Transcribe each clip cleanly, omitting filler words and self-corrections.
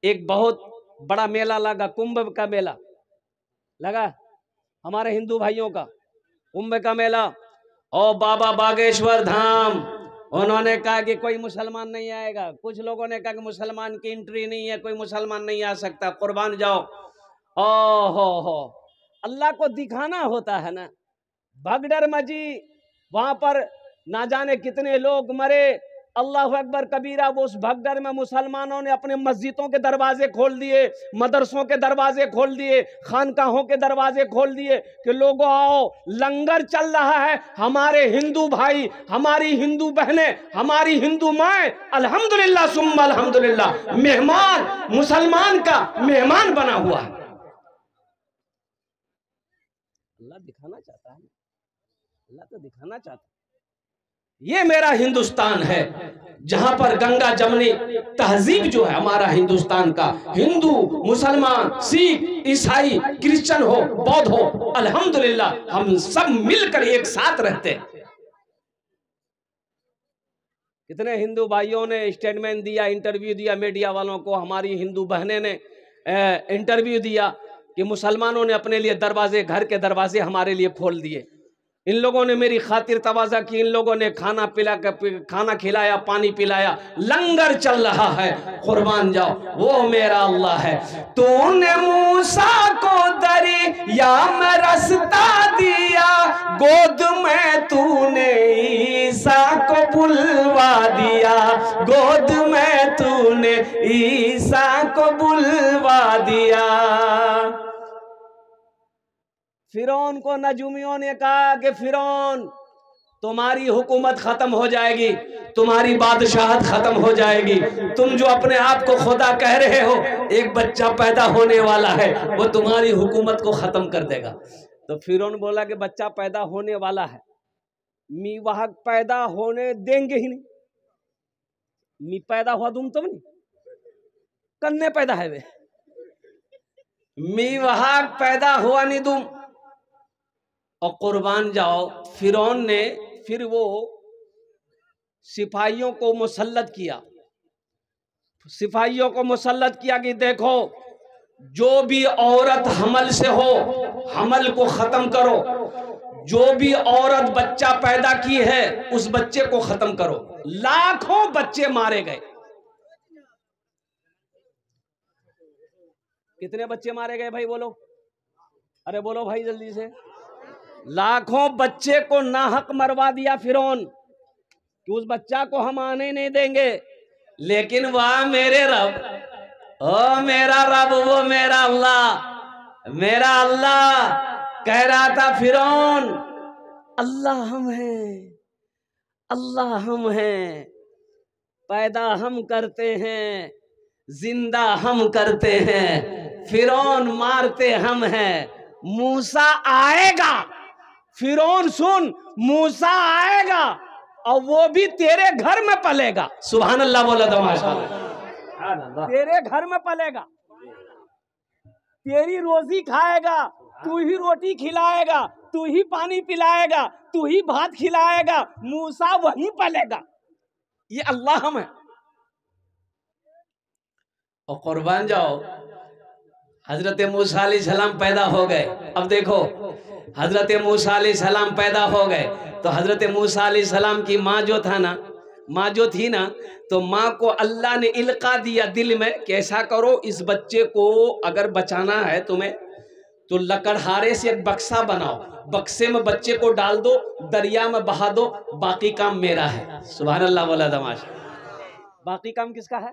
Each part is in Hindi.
एक बहुत बड़ा मेला लगा, कुंभ का मेला लगा हमारे हिंदू भाइयों का, कुंभ का मेला। और बाबा बागेश्वर धाम, उन्होंने कहा कि कोई मुसलमान नहीं आएगा। कुछ लोगों ने कहा कि मुसलमान की एंट्री नहीं है, कोई मुसलमान नहीं आ सकता, कुर्बान जाओ। हो अल्लाह को दिखाना होता है ना। भगदड़ मची, वहां पर ना जाने कितने लोग मरे। अल्लाह अकबर कबीरा। वो उस भगदड़ में मुसलमानों ने अपने मस्जिदों के दरवाजे खोल दिए, मदरसों के दरवाजे खोल दिए, खानकाहों के दरवाजे खोल दिए कि लोगों आओ, लंगर चल रहा है। हमारे हिंदू भाई, हमारी हिंदू बहनें, हमारी हिंदू माएं अल्हम्दुलिल्लाह सुम्मा अल्हम्दुलिल्लाह मेहमान, मुसलमान का मेहमान बना हुआ है। अल्लाह दिखाना चाहता है, अल्लाह तो दिखाना चाहता है। ये मेरा हिंदुस्तान है जहां पर गंगा जमनी तहजीब जो है हमारा हिंदुस्तान का, हिंदू मुसलमान सिख ईसाई क्रिश्चियन हो बौद्ध हो, अल्हम्दुलिल्लाह हम सब मिलकर एक साथ रहते हैं। कितने हिंदू भाइयों ने स्टेटमेंट दिया, इंटरव्यू दिया मीडिया वालों को। हमारी हिंदू बहनें ने इंटरव्यू दिया कि मुसलमानों ने अपने लिए दरवाजे, घर के दरवाजे हमारे लिए खोल दिए। इन लोगों ने मेरी खातिर तवाज़ा की, इन लोगों ने खाना खाना खिलाया, पानी पिलाया, लंगर चल रहा है, कुर्बान जाओ। वो मेरा अल्लाह है। तूने मूसा को दरिया में रास्ता दिया, गोद में तूने ईसा को बुलवा दिया, गोद में तूने ईसा को बुलवा दिया। फिरौन को नजूमियों ने कहा कि फिरौन तुम्हारी हुकूमत खत्म हो जाएगी, तुम्हारी बादशाहत खत्म हो जाएगी। तुम जो अपने आप को खुदा कह रहे हो, एक बच्चा पैदा होने वाला है, वो तुम्हारी हुकूमत को खत्म कर देगा। तो फिरौन बोला कि बच्चा पैदा होने वाला है, मी वहां पैदा होने देंगे ही नहीं। मी पैदा हुआ तुम नहीं, कन्ने पैदा है वे, मी वहां पैदा हुआ नहीं तुम। और कुर्बान जाओ। फिरौन ने फिर वो सिपाहियों को मुसल्लत किया, सिपाहियों को मुसल्लत किया कि देखो, जो भी औरत हमल से हो, हमल को खत्म करो। जो भी औरत बच्चा पैदा की है, उस बच्चे को खत्म करो। लाखों बच्चे मारे गए। कितने बच्चे मारे गए भाई बोलो, अरे बोलो भाई जल्दी से। लाखों बच्चे को नाहक मरवा दिया फिरौन कि उस बच्चा को हम आने नहीं देंगे। लेकिन वाह मेरे रब, ओ मेरा रब, वो मेरा अल्लाह, मेरा अल्लाह कह रहा था फिरौन, अल्लाह हम हैं, अल्लाह हम हैं, पैदा हम करते हैं, जिंदा हम करते हैं, फिरौन मारते हम हैं। मूसा आएगा, फिरौन सुन, मूसा आएगा और वो भी तेरे घर में पलेगा। सुभान अल्लाह बोला था माशाअल्लाह। तेरे घर में पलेगा, तेरी रोजी खाएगा, तू ही रोटी खिलाएगा, तू ही पानी पिलाएगा, तू ही भात खिलाएगा, मूसा वहीं पलेगा। ये अल्लाह हम है। और कुर्बान जाओ, हजरत मूसा अलैहिस्सलाम पैदा हो गए। अब देखो, हजरत मूसा अलैहिस्सलाम पैदा हो गए तो हजरत मूसा अलैहिस्सलाम की माँ जो था ना, माँ जो थी ना, तो माँ को अल्लाह ने इल्का दिया दिल में कि ऐसा करो, इस बच्चे को अगर बचाना है तुम्हें तो लकड़हारे से एक बक्सा बनाओ, बक्से में बच्चे को डाल दो, दरिया में बहा दो, बाकी काम मेरा है। सुभान अल्लाह बोला दमाश। बाकी काम किसका है?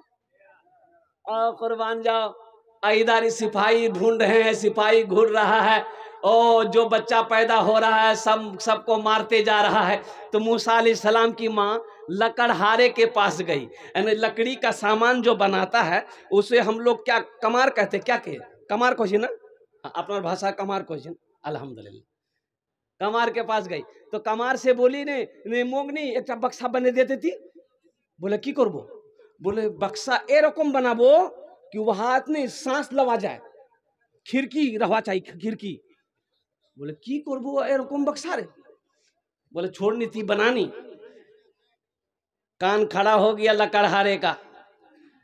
और कुर्बान जाओ। इधर सिपाही ढूंढ रहे हैं, सिपाही घूर रहा है, ओ जो बच्चा पैदा हो रहा है सबको मारते जा रहा है। तो मूसा अलैहिस्सलाम की माँ लकड़हारे के पास गई, यानी लकड़ी का सामान जो बनाता है उसे हम लोग क्या कमार कहते, क्या कहे, कमार खोजी ना, अपना भाषा कमार खोजी। अल्हम्दुलिल्लाह कमार के पास गई तो कमार से बोली ने मोगनी एक बक्सा बने देती थी। बोले की करबो? बोले बक्सा ए रकम बनाबो कि वहां नहीं सांस लवा जाए, खिड़की रहा चाहिए, खिड़की। बोले की करबो एरकम बक्सा रे? बोले छोड़नी थी बनानी। कान खड़ा हो गया लकड़हारे का।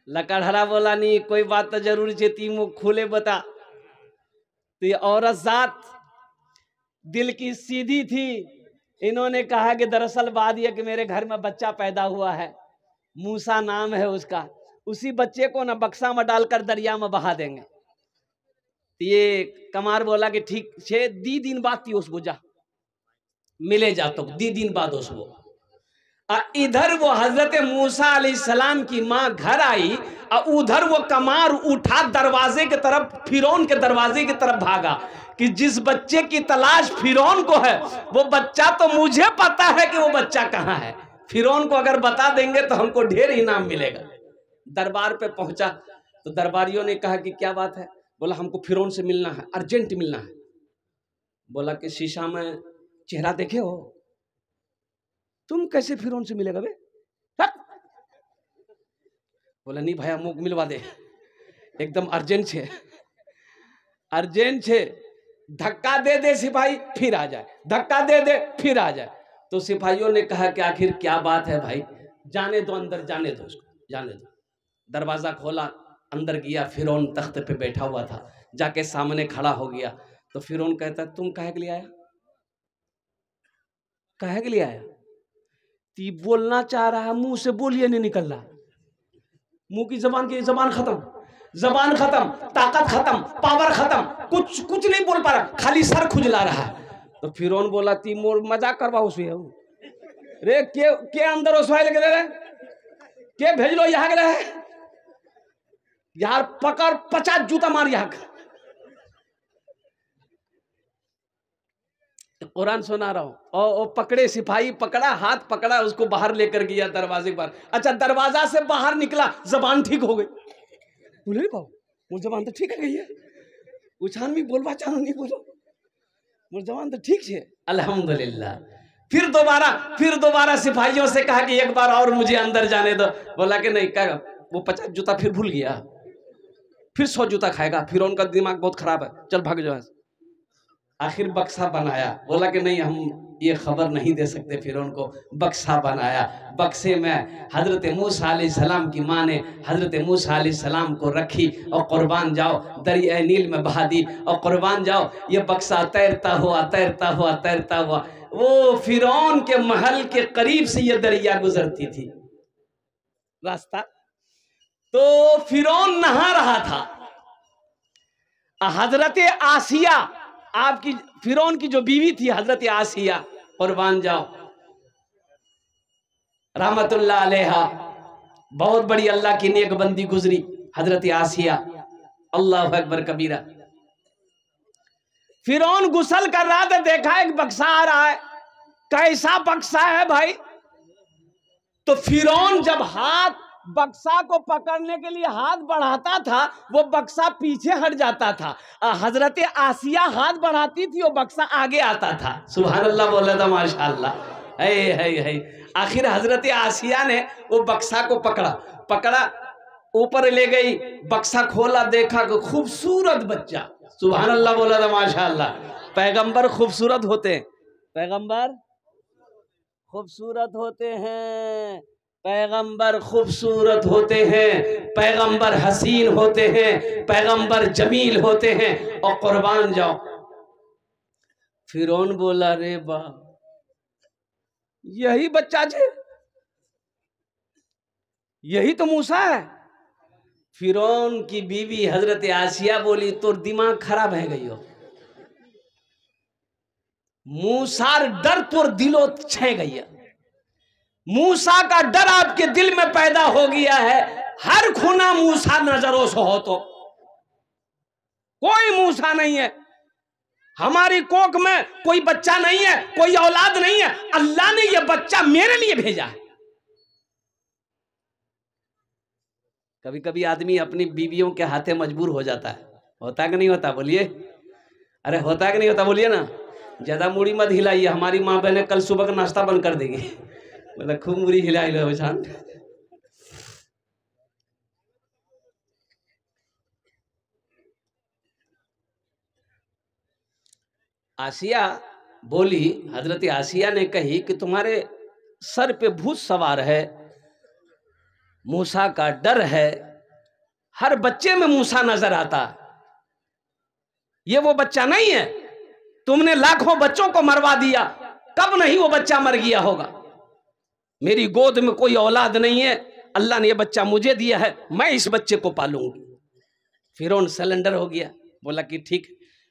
लकड़हरा बोला नहीं कोई बात तो जरूर ती मुँह खुले बता। तो ये औरत जात दिल की सीधी थी। इन्होंने कहा कि दरअसल बात यह कि मेरे घर में बच्चा पैदा हुआ है, मूसा नाम है उसका, उसी बच्चे को ना बक्सा में डालकर दरिया में बहा देंगे। तो ये कमार बोला कि ठीक छे, दी दिन बाद थी उसको जा मिले जा, तो दी दिन बाद उसको। इधर वो हजरत मूसा अलैहिस्सलाम की माँ घर आई और उधर वो कमार उठा दरवाजे की तरफ, फिरौन के दरवाजे की तरफ भागा कि जिस बच्चे की तलाश फिरौन को है वो बच्चा तो मुझे पता है कि वो बच्चा कहाँ है, फिरौन को अगर बता देंगे तो हमको ढेर इनाम मिलेगा। दरबार पे पहुंचा तो दरबारियों ने कहा कि क्या बात है? बोला हमको फिरौन से मिलना है, अर्जेंट मिलना है। बोला कि शीशा में चेहरा देखे हो? तुम कैसे फिरौन से मिलेगा बे? बोला नहीं भैया मुख मिलवा दे, एकदम अर्जेंट है, अर्जेंट है। धक्का दे दे सिपाही फिर आ जाए, धक्का दे दे फिर आ जाए। तो सिपाहियों ने कहा कि आखिर क्या बात है भाई, जाने दो अंदर, जाने दो उसको, जाने दो। दरवाजा खोला, अंदर गया, फिरौन तख्त पे बैठा हुआ था, जाके सामने खड़ा हो गया। तो फिरौन कहता तुम काहे के लिए आया, काहे के लिए आया? ती बोलना चाह रहा है, मुंह से बोलिए नहीं निकल रहा, मुंह की जबान खत्म, जबान खत्म, ताकत खत्म, पावर खत्म, कुछ नहीं बोल पा रहा, खाली सर खुजला रहा है। तो फिरौन बोला ती मोर मजाक करवा उसमें रे, के अंदर उसवाई लगे रहे, के भेज लो यहाँ के रहे यार, पकड़ 50 जूता मार यहाँ। कुरान सुना रहा हूं। और पकड़े, सिपाही पकड़ा, हाथ पकड़ा, उसको बाहर लेकर गया दरवाजे के बाहर। अच्छा दरवाजा से बाहर निकला, जबान ठीक हो गई। बोले बाबू मुझे जबान तो ठीक है गई है, उछान भी बोलवा चाहो नहीं बोलो, मुझे जबान तो ठीक है अल्हम्दुलिल्लाह। फिर दोबारा सिपाहियों से कहा कि एक बार और मुझे अंदर जाने दो। बोला कि नहीं, क्या वो 50 जूता फिर भूल गया, फिर 100 जूता खाएगा, फिर उनका दिमाग बहुत खराब है, चल भाग जाओ। आखिर बक्सा बनाया, बोला कि नहीं हम ये खबर नहीं दे सकते, फिर उनको बक्सा बनाया। बक्से में हजरत मूसा अलैहिस्सलाम की माँ ने हजरत मूसा अलैहिस्सलाम को रखी और कुर्बान जाओ दरिया नील में बहा दी, और कुर्बान जाओ ये बक्सा तैरता हुआ वो फिरौन के महल के करीब से ये दरिया गुजरती थी रास्ता। तो फिरौन नहा रहा था, हजरत आसिया, आपकी फिरौन की जो बीवी थी हजरत आसिया, कुर्बान जाओ रहमतुल्लाह अलैहा, बहुत बड़ी अल्लाह की नेक बंदी गुजरी हजरत आसिया, अल्लाह अकबर कबीरा। फिरौन गुसल कर रहा था, देखा एक बक्सा आ रहा है, कैसा बक्सा है भाई? तो फिरौन जब हाथ बक्सा को पकड़ने के लिए हाथ बढ़ाता था, वो बक्सा पीछे हट जाता था। हजरत आसिया हाथ बढ़ाती थी, वो बक्सा आगे आता था। सुभान अल्लाह बोला था, माशाअल्लाह। है आखिर हजरत आसिया ने वो बक्सा को पकड़ा, ऊपर ले गई, बक्सा खोला, देखा कि खूबसूरत बच्चा। सुभान अल्लाह बोला था, माशाअल्लाह। पैगंबर खूबसूरत होते हैं, पैगंबर खूबसूरत होते हैं, पैगंबर खूबसूरत होते हैं, पैगंबर हसीन होते हैं, पैगंबर जमील होते हैं। और कुर्बान जाओ, फिरौन बोला रे बा यही बच्चा छे, यही तो मूसा है। फिरौन की बीवी हजरत आसिया बोली तोर दिमाग खराब है गई हो, मूसार डर तोर दिलो छे गई है, मूसा का डर आपके दिल में पैदा हो गया है। हर खुना मूसा नजरों से हो तो कोई मूसा नहीं है, हमारी कोख में कोई बच्चा नहीं है, कोई औलाद नहीं है, अल्लाह ने यह बच्चा मेरे लिए भेजा है। कभी कभी आदमी अपनी बीवियों के हाथे मजबूर हो जाता है, होता कि नहीं होता? बोलिए, अरे होता कि नहीं होता? बोलिए ना। ज्यादा मुड़ी मत हिलाइए, हमारी माँ बहने कल सुबह का नाश्ता बंद कर देगी। मतलब खूब मुड़ी हिलाई लो शान। आसिया बोली, हजरत आसिया ने कही कि तुम्हारे सर पे भूत सवार है, मूसा का डर है, हर बच्चे में मूसा नजर आता है। ये वो बच्चा नहीं है। तुमने लाखों बच्चों को मरवा दिया, कब नहीं वो बच्चा मर गया होगा। मेरी गोद में कोई औलाद नहीं है, अल्लाह ने ये बच्चा मुझे दिया है, मैं इस बच्चे को पालूंगी। फिरौन सिलेंडर हो गया, बोला कि ठीक।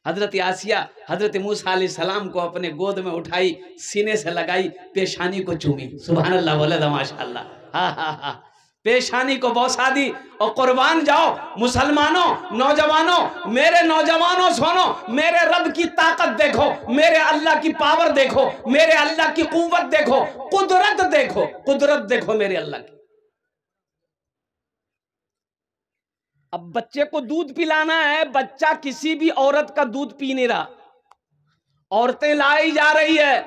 हजरत आसिया हजरत मूसा अलैहिस्सलाम को अपने गोद में उठाई, सीने से लगाई, पेशानी को चूमी। सुभान अल्लाह, बोले तो माशाअल्लाह। हाँ हाँ हाँ, पेशानी को बौसा दी। और कुर्बान जाओ मुसलमानों, नौजवानों, मेरे नौजवानों सुनो, मेरे रब की ताकत देखो, मेरे अल्लाह की पावर देखो, मेरे अल्लाह की कुव्वत देखो, कुदरत देखो, कुदरत देखो मेरे अल्लाह की। अब बच्चे को दूध पिलाना है, बच्चा किसी भी औरत का दूध पी नहीं रहा, औरतें लाई जा रही है,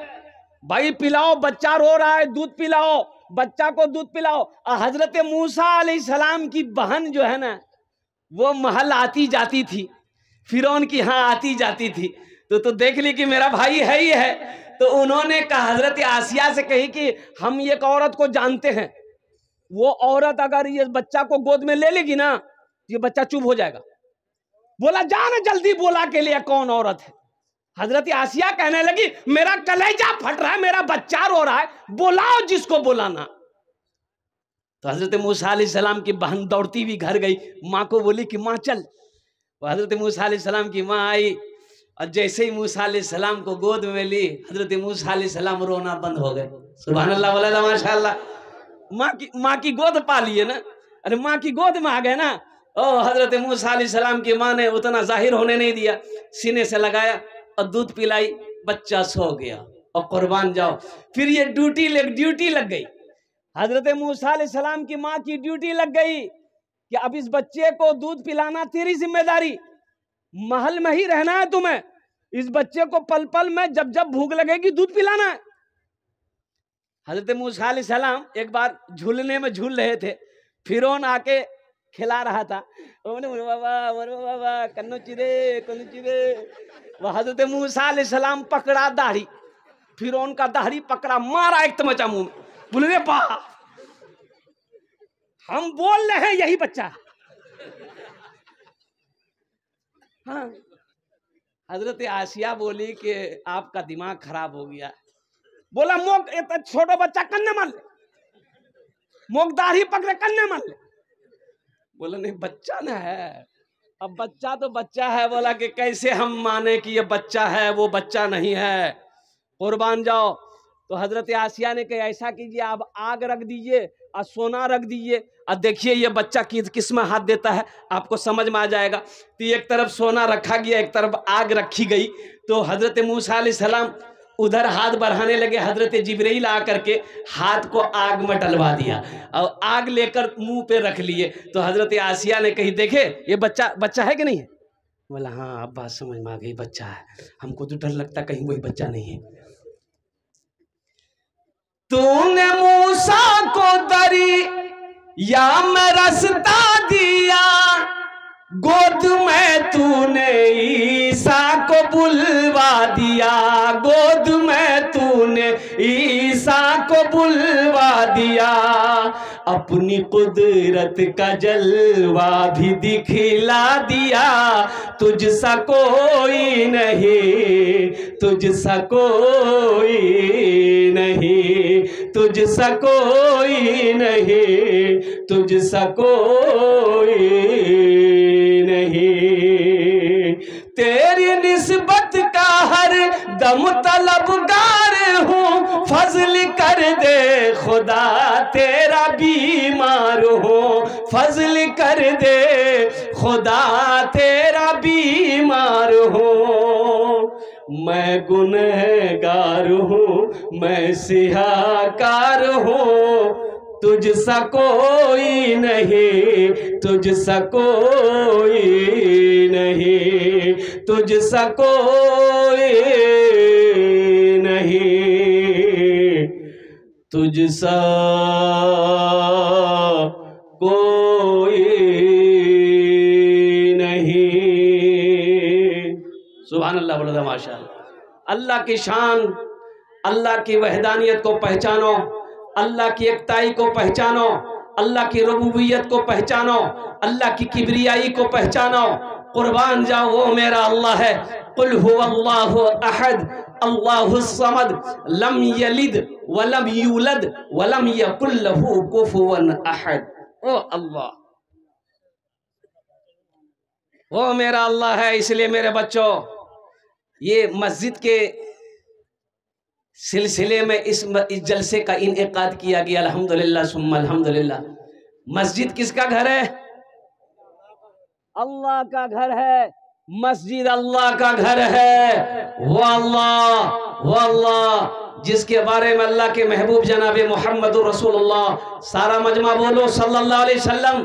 भाई पिलाओ, बच्चा रो रहा है, दूध पिलाओ, बच्चा को दूध पिलाओ। हजरत मूसा अलैहिस्सलाम की बहन जो है ना, वो महल आती जाती थी, फिरौन की हाँ आती जाती थी, तो देख ली कि मेरा भाई है ही है। तो उन्होंने कहा, हजरत आसिया से कही कि हम एक औरत को जानते हैं, वो औरत अगर ये बच्चा को गोद में ले लेगी ना, ये बच्चा चुप हो जाएगा। बोला जाना जल्दी, बोला के लिए कौन औरत है। हजरत आसिया कहने लगी, मेरा कलेजा फट रहा है, मेरा बच्चा रो रहा है, बुलाओ जिसको बुलाना। तो हजरत मूसा अलैहिस्सलाम की बहन दौड़ती हुई घर गई, माँ को बोली कि माँ चल। तो हजरत मूसा अलैहिस्सलाम की माँ आई, और जैसे ही मूसा अलैहिस्सलाम को गोद में ली, हजरत मूसा अलैहिस्सलाम रोना बंद हो गए। सुभान अल्लाह, बोला माशाअल्लाह। माँ की गोद पा लिए ना, अरे माँ की गोद में आ गए ना। ओ हजरत मूसा अलैहिस्सलाम की माँ ने उतना जाहिर होने नहीं दिया, सीने से लगाया और दूध पिलाई, बच्चा सो गया। और कुर्बान जाओ, फिर ये ड्यूटी लग गई। हजरत मूसा अलैहिस्सलाम की माँ की ड्यूटी लग गई कि अब इस बच्चे को दूध पिलाना तेरी जिम्मेदारी, महल में ही रहना है तुम्हें, इस बच्चे को पल पल में जब जब भूख लगेगी दूध पिलाना है। हजरत मूसा अलैहिस्सलाम एक बार झूलने में झूल रहे थे, फिरौन आके खिला रहा था, बाबा कन्नो चिरे। वह हजरत मूसा अलैहिस्सलाम पकड़ा दाढ़ी, फिरौन का दाढ़ी पकड़ा, मारा एक तमचा मुंह में, बोले बा हम बोल रहे हैं यही बच्चा। हाँ, हजरत आसिया बोली कि आपका दिमाग खराब हो गया। बोला मोक छोटा बच्चा कन्ने मार ले, मोक दाढ़ी पकड़े कन्ने मार ले। बोला नहीं बच्चा ना है, अब बच्चा तो बच्चा है। बोला कि कैसे हम माने कि ये बच्चा है, वो बच्चा नहीं है, कुर्बान जाओ। तो हजरत आसिया ने कहा ऐसा कीजिए, आप आग रख दीजिए और सोना रख दीजिए, और देखिए ये बच्चा किस में हाथ देता है, आपको समझ में आ जाएगा। तो एक तरफ सोना रखा गया, एक तरफ आग रखी गई। तो हजरत मूसा अलैहिस्सलाम उधर हाथ बढ़ाने लगे, हजरत जिब्रील आकर के हाथ को आग में डलवा दिया और आग लेकर मुंह पे रख लिए। तो हजरत आसिया ने कही देखे ये बच्चा है कि नहीं है। बोला हाँ अब बात समझ में आ गई, बच्चा है, हमको तो डर लगता कहीं वही बच्चा नहीं है। तूने मूसा को दरिया में रास्ता दिया, गोद में तूने ईसा को बुलवा दिया, गोद में तूने ईसा को बुलवा दिया, अपनी कुदरत का जलवा भी दिखला दिया, तुझसा कोई नहीं, तुझसा कोई नहीं, तुझसा कोई नहीं, तुझसा कोई नहीं। तेरी निस्बत का हर दम तलबगार हूँ, फजल कर दे खुदा तेरा बीमार हूँ, फजल कर दे खुदा तेरा बीमार हूँ। मैं गुनहगार हूँ, मैं सियाहकार हूँ, तुझसा कोई नहीं, तुझसा कोई नहीं, तुझसा कोई नहीं, तुझसा कोई नहीं। सुभान अल्लाह, बोलो माशाअल्लाह। अल्लाह की शान, अल्लाह की वहदानियत को पहचानो, अल्लाह की एकताई को पहचानो, अल्लाह की रबूबियत को पहचानो, अल्लाह की किबरियाई को पहचानो। कुर्बान जाओ, वो मेरा अल्लाह है। कुल हुवल्लाहु अहद अल्लाहुस समद लम यलिद वलम यूलद वलम यकुल लहू कुफुवन अहद। ओ अल्लाह, वो मेरा अल्लाह है। इसलिए मेरे बच्चों, ये मस्जिद के सिलसिले में इस जलसे का इनेकाद किया गया। अल्हम्दुलिल्लाह सुम्मा अल्हम्दुलिल्लाह। मस्जिद किसका घर है? अल्लाह का घर है। मस्जिद अल्लाह का घर है। वो अल्लाह जिसके बारे में अल्लाह के महबूब जनाब मोहम्मद रसूलुल्लाह, सारा मजमा बोलो सल्लल्लाहु अलैहि वसल्लम,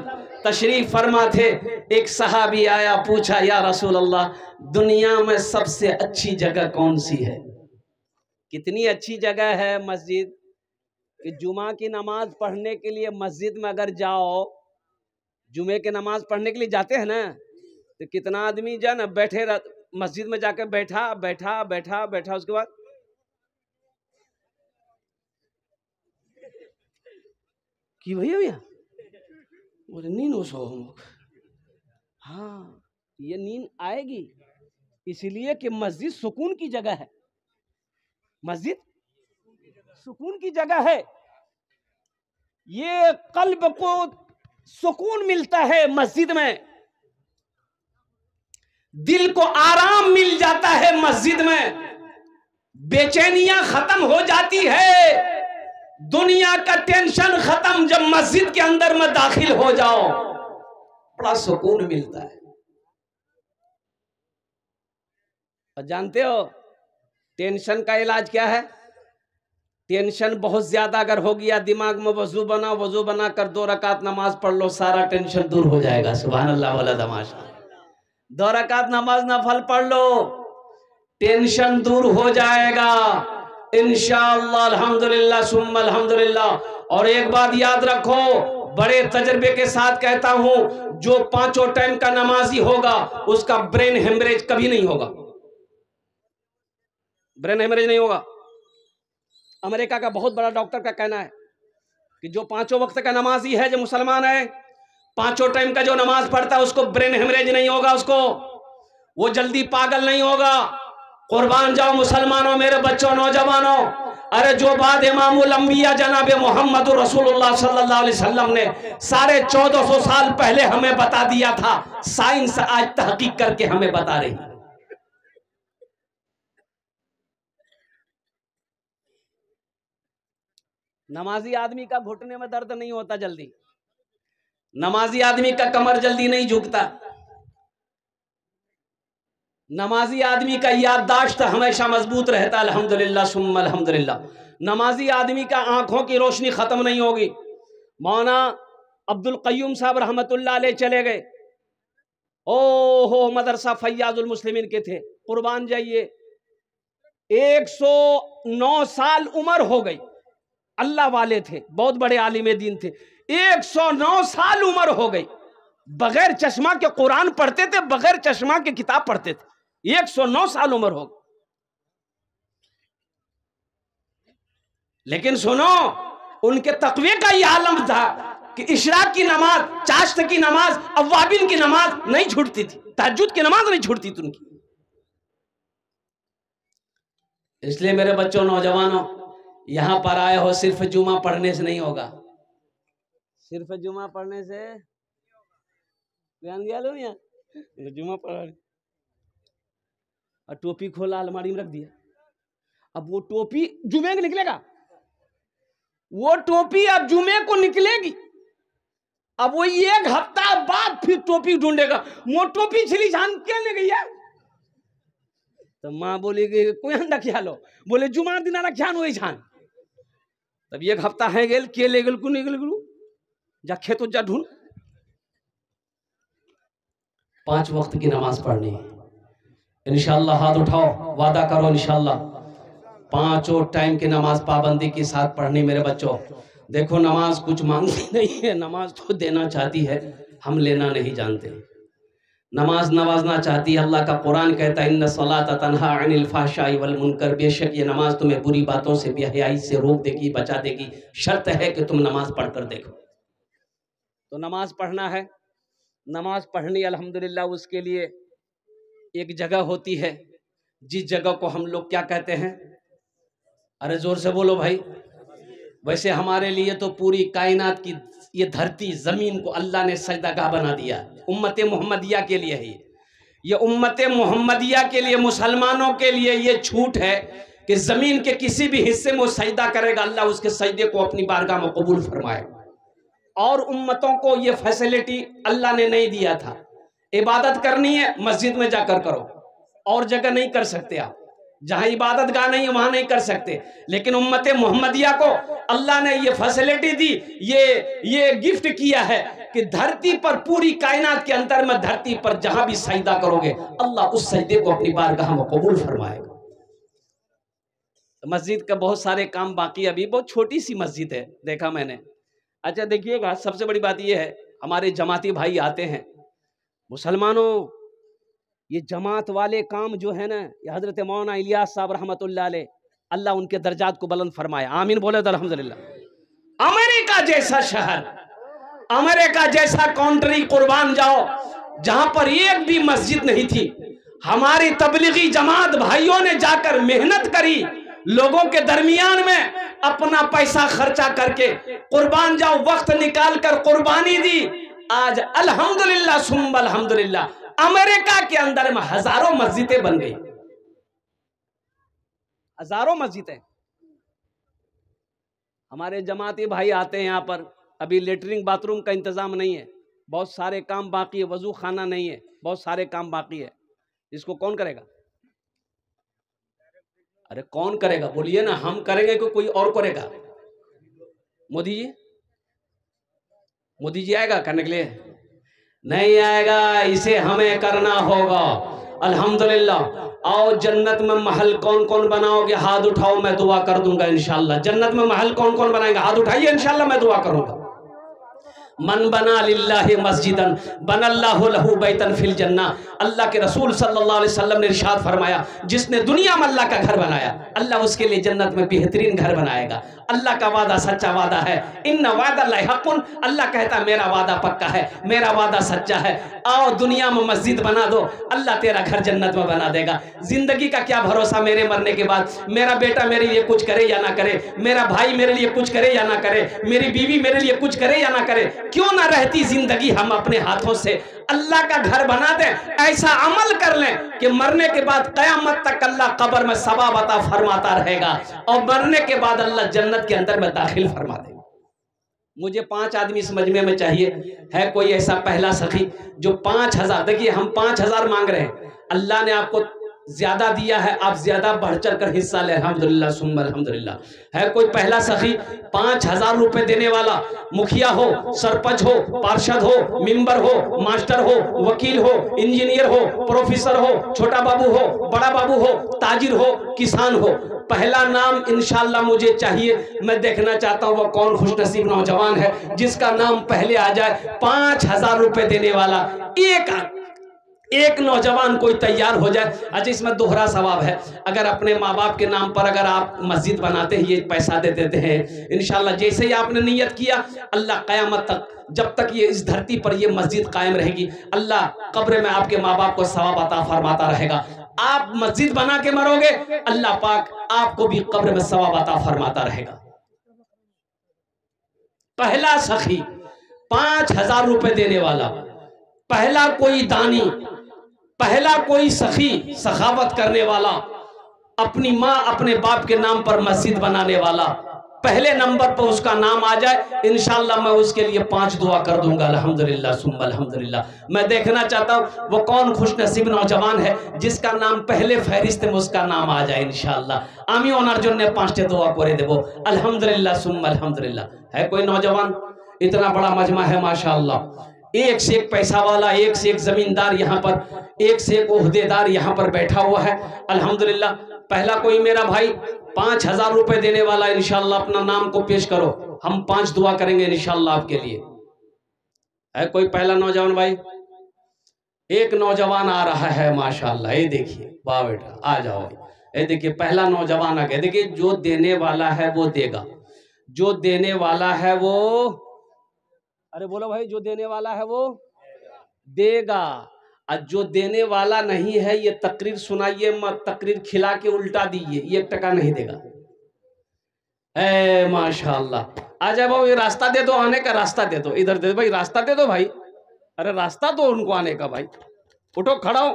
तशरीफ फरमा थे। एक सहाबी आया, पूछा या रसूल अल्लाह, दुनिया में सबसे अच्छी जगह कौन सी है? कितनी अच्छी जगह है मस्जिद कि जुमा की नमाज पढ़ने के लिए मस्जिद में अगर जाओ, जुमे की नमाज पढ़ने के लिए जाते हैं ना, तो कितना आदमी जो ना बैठे मस्जिद में जाकर बैठा बैठा बैठा बैठा, उसके बाद कि भैया बोले नींद हो सो हम। हाँ, ये नींद आएगी इसलिए कि मस्जिद सुकून की जगह है। मस्जिद सुकून की जगह है। ये कल्ब को सुकून मिलता है मस्जिद में, दिल को आराम मिल जाता है मस्जिद में, बेचैनियां खत्म हो जाती है, दुनिया का टेंशन खत्म। जब मस्जिद के अंदर में दाखिल हो जाओ, बड़ा सुकून मिलता है। और जानते हो टेंशन का इलाज क्या है? टेंशन बहुत ज्यादा अगर हो गया दिमाग में, वजू बना कर 2 रकात नमाज पढ़ लो, सारा टेंशन दूर हो जाएगा। सुभान अल्लाह वाला तमाशा। 2 रकात नमाज नफल पढ़ लो, टेंशन दूर हो जाएगा इंशाअल्लाह। अल्हम्दुलिल्लाह सुम्मा अल्हम्दुलिल्लाह। और एक बात याद रखो, बड़े तजर्बे के साथ कहता हूं, जो 5 टाइम का नमाजी होगा उसका ब्रेन हेमरेज कभी नहीं होगा। ब्रेन हेमरेज नहीं होगा। अमेरिका का बहुत बड़ा डॉक्टर का कहना है कि जो 5 वक्त का नमाजी है, जो मुसलमान है, 5 टाइम का जो नमाज पढ़ता है, उसको ब्रेन हेमरेज नहीं होगा, उसको वो जल्दी पागल नहीं होगा। कुर्बान जाओ मुसलमानों, मेरे बच्चों, नौजवानों। अरे जो बात इमामुल अंबिया जनाब मोहम्मद रसूलुल्लाह सल्लल्लाहु अलैहि वसल्लम ने 1450 साल पहले हमें बता दिया था, साइंस आज तहकीक करके हमें बता रही। नमाजी आदमी का घुटने में दर्द नहीं होता जल्दी, नमाजी आदमी का कमर जल्दी नहीं झुकता, नमाजी आदमी का याददाश्त हमेशा मजबूत रहता। अल्हम्दुलिल्लाह सुम्मा अल्हम्दुलिल्लाह। नमाजी आदमी का आंखों की रोशनी खत्म नहीं होगी। मौलाना अब्दुल कय्यूम साहब रहमतुल्लाह अलैह चले गए। ओहो, मदरसा फैयाजुल मुस्लिमीन के थे। कुर्बान जाइए, 109 साल उम्र हो गई। अल्लाह वाले थे, बहुत बड़े आलिम दीन थे। 109 साल उम्र हो गई, बगैर चश्मा के कुरान पढ़ते थे, बगैर चश्मा के किताब पढ़ते थे। 109 साल उम्र हो गई। लेकिन सुनो, उनके तकवे का यह आलम था कि इशराक की नमाज, चाश्त की नमाज, अव्वाबिन की नमाज नहीं छूटती थी, तहज्जुद की नमाज नहीं छूटती थी उनकी। इसलिए मेरे बच्चों, नौजवानों, यहां पर आए हो सिर्फ जुमा पढ़ने से नहीं होगा। सिर्फ जुमा पढ़ने से ध्यान दिया लो, यहाँ जुमा पढ़ और टोपी खोला, अलमारी में रख दिया। अब वो टोपी जुमे को निकलेगा, वो टोपी अब जुमे को निकलेगी। अब वो 1 हफ्ता बाद फिर टोपी ढूंढेगा, वो टोपी छिली जान क्या ले गई है। तो माँ बोलेगी कोई अंडा क्या लो, बोले जुमा दिन रख्यान वही छान। तब 1 हफ्ता है गेल के ले गेल, नहीं गेल, जा खेत जा ढूंढ। 5 वक्त की नमाज पढ़नी इंशाअल्लाह। हाथ उठाओ, वादा करो इंशाअल्लाह 5 टाइम की नमाज पाबंदी के साथ पढ़नी। मेरे बच्चों देखो, नमाज कुछ मांगती नहीं है, नमाज तो देना चाहती है, हम लेना नहीं जानते। नमाज नवाजना चाहती है। अल्लाह का कुरान कहता है, इन्ना सलाता तन्हा अनिल फहशाई वल मुनकर, बेशक ये नमाज तुम्हें बुरी बातों से, बेहयाई से रोक देगी, बचा देगी। शर्त है कि तुम नमाज पढ़कर देखो। तो नमाज पढ़ना है, नमाज पढ़नी अल्हम्दुलिल्लाह उसके लिए एक जगह होती है, जिस जगह को हम लोग क्या कहते हैं, अरे जोर से बोलो भाई। वैसे हमारे लिए तो पूरी कायनात की ये धरती जमीन को अल्लाह ने सजदागाह बना दिया, उम्मत मोहम्मदिया के लिए है ये उम्मत मोहम्मदिया के लिए, मुसलमानों के लिए ये छूट है कि जमीन के किसी भी हिस्से में वो सजदा करेगा, अल्लाह उसके सजदे को अपनी बारगाह में कबूल फरमाएगा। और उम्मतों को ये फैसिलिटी अल्लाह ने नहीं दिया था। इबादत करनी है मस्जिद में जाकर करो, और जगह नहीं कर सकते आप, जहां इबादत गाह नहीं है वहां नहीं कर सकते। लेकिन उम्मत मोहम्मदिया को अल्लाह ने ये फैसिलिटी दी, ये गिफ्ट किया है कि धरती पर, पूरी कायनात के अंदर में धरती पर जहां भी सजदा करोगे अल्लाह उस सजदे को अपनी बारगाह में कबूल फरमाएगा। मस्जिद का बहुत सारे काम बाकी, अभी बहुत छोटी सी मस्जिद है देखा मैंने। अच्छा देखिएगा, सबसे बड़ी बात यह है, हमारे जमाती भाई आते हैं, मुसलमानों ये जमात वाले काम जो है ना, ये हजरत मौलाना इलियास साहब रहमतुल्लाह अलैह, अल्लाह उनके दर्जात को बुलंद फरमाए, आमीन बोले तो अल्हम्दुलिल्लाह। अमेरिका जैसा शहर, अमेरिका जैसा कंट्री कुर्बान जाओ, जहां पर एक भी मस्जिद नहीं थी, हमारी तबलीगी जमात भाइयों ने जाकर मेहनत करी, लोगों के दरमियान में अपना पैसा खर्चा करके कुर्बान जाओ, वक्त निकाल कर कुर्बानी दी। आज अल्हम्दुलिल्लाह सुम्मा अल्हम्दुलिल्लाह अमेरिका के अंदर में हजारों मस्जिदें बन गई, हजारों मस्जिदें। हमारे जमाती भाई आते हैं यहाँ पर, अभी लेटरिन बाथरूम का इंतजाम नहीं है, बहुत सारे काम बाकी है, वजू खाना नहीं है, बहुत सारे काम बाकी है। इसको कौन करेगा? अरे कौन करेगा बोलिए ना, हम करेंगे कि कोई और करेगा? मोदी जी, मोदी जी आएगा करने के लिए? नहीं आएगा, इसे हमें करना होगा। अल्हम्दुलिल्लाह। आओ जन्नत में महल कौन कौन बनाओगे? हाथ उठाओ, मैं दुआ कर दूंगा इंशाल्लाह। जन्नत में महल कौन कौन बनाएगा? हाथ उठाइए, इंशाल्लाह मैं दुआ करूंगा। मन बना लिल्लाहि मस्जिदन बनल्लाहु लहू बैतन फिल जन्ना। अल्लाह के रसूल सल्लल्लाहु अलैहि वसल्लम ने इरशाद फरमाया, जिसने दुनिया में अल्लाह का घर बनाया, अल्लाह उसके लिए जन्नत में बेहतरीन घर बनाएगा। अल्लाह का वादा सच्चा वादा है, इन्ना वादल्लाहि हक़्क़ुन। अल्लाह कहता है मेरा वादा पक्का है, मेरा वादा सच्चा है। आओ दुनिया में मस्जिद बना दो, अल्लाह तेरा घर जन्नत में बना देगा। जिंदगी का क्या भरोसा मेरे मरने के बाद, मेरा बेटा मेरे लिए कुछ करे या ना करे, मेरा भाई मेरे लिए कुछ करे या ना करे, मेरी बीवी मेरे लिए कुछ करे या ना करे, क्यों ना रहती जिंदगी हम अपने हाथों से अल्लाह का घर बना दें, ऐसा अमल कर लें कि मरने के बाद कयामत तक अल्लाह कब्र में सवाब अता फरमाता रहेगा, और मरने के बाद अल्लाह जन्नत के अंदर में दाखिल फरमा देगा। मुझे 5 आदमी इस मजमे में चाहिए, है कोई ऐसा पहला सखी जो 5000, देखिए हम 5000 मांग रहे हैं, अल्लाह ने आपको ज्यादा दिया है, आप ज्यादा बढ़ चढ़ कर हिस्सा ले, अल्हम्दुलिल्लाह सुम्मा अल्हम्दुलिल्लाह। है कोई पहला सखी 5000 रुपए देने वाला? मुखिया हो, सरपंच हो, पार्षद हो, मेंबर हो, मास्टर हो, वकील हो, इंजीनियर हो, प्रोफेसर हो, छोटा बाबू हो, बड़ा बाबू हो, ताजिर हो, किसान हो, पहला नाम इंशाल्लाह मुझे चाहिए। मैं देखना चाहता हूँ वो कौन खुशनसीब नौजवान है जिसका नाम पहले आ जाए। 5000 रुपए देने वाला एक नौजवान कोई तैयार हो जाए। अच्छा इसमें दोहरा सवाब है, अगर अपने माँ बाप के नाम पर अगर आप मस्जिद बनाते हैं, ये पैसा दे देते हैं, इंशाल्लाह जैसे ही आपने नियत किया, अल्लाह क़यामत तक, जब तक ये इस धरती पर ये मस्जिद कायम रहेगी, अल्लाह कब्र में आपके माँ बाप को सवाब अता फरमाता रहेगा। आप मस्जिद बना के मरोगे, अल्लाह पाक आपको भी कब्र में सवाब अता फरमाता रहेगा। पहला सखी 5000 रुपए देने वाला, पहला कोई दानी, पहला कोई सखी सखावत करने वाला, अपनी माँ अपने बाप के नाम पर मस्जिद बनाने वाला, पहले नंबर पर उसका नाम आ जाए, इंशाल्लाह मैं उसके लिए 5 दुआ कर दूंगा। अल्हम्दुलिल्लाह सुम्मा अल्हम्दुलिल्लाह। मैं देखना चाहता हूँ वो कौन खुशनसीब नौजवान है जिसका नाम पहले फहरिस्त में उसका नाम आ जाए इंशाल्लाह। आमी ओनार जन्ने 5 दुआ करे देवो। अल्हम्दुलिल्लाह सुम्मा अल्हम्दुलिल्लाह। है कोई नौजवान? इतना बड़ा मजमा है माशाअल्लाह, एक से एक पैसा वाला, एक से एक जमींदार यहाँ पर, एक से एक ओहदेदार यहाँ पर बैठा हुआ है अल्हम्दुलिल्लाह। पहला कोई मेरा भाई 5000 रुपए देने वाला, इंशाल्लाह अपना नाम को पेश करो, हम 5 दुआ करेंगे इंशाल्लाह आपके लिए। है कोई पहला नौजवान भाई? एक नौजवान आ रहा है माशाल्लाह, ये देखिए, वाह बेटा आ जाओ। ये देखिए पहला नौजवान आ गया। देखिए जो देने वाला है वो देगा, जो देने वाला है वो अरे बोलो भाई, जो देने वाला है वो देगा, और जो देने वाला नहीं है ये तकरीर सुनाइए मत, तकरीर खिला के उल्टा दीजिए, ये 1 टका नहीं देगा। ए माशाअल्लाह, आ जाओ भाई, रास्ता दे दो, आने का रास्ता दे दो, इधर दे दो भाई, रास्ता दे दो भाई, अरे रास्ता दो उनको आने का भाई, उठो खड़ा हो।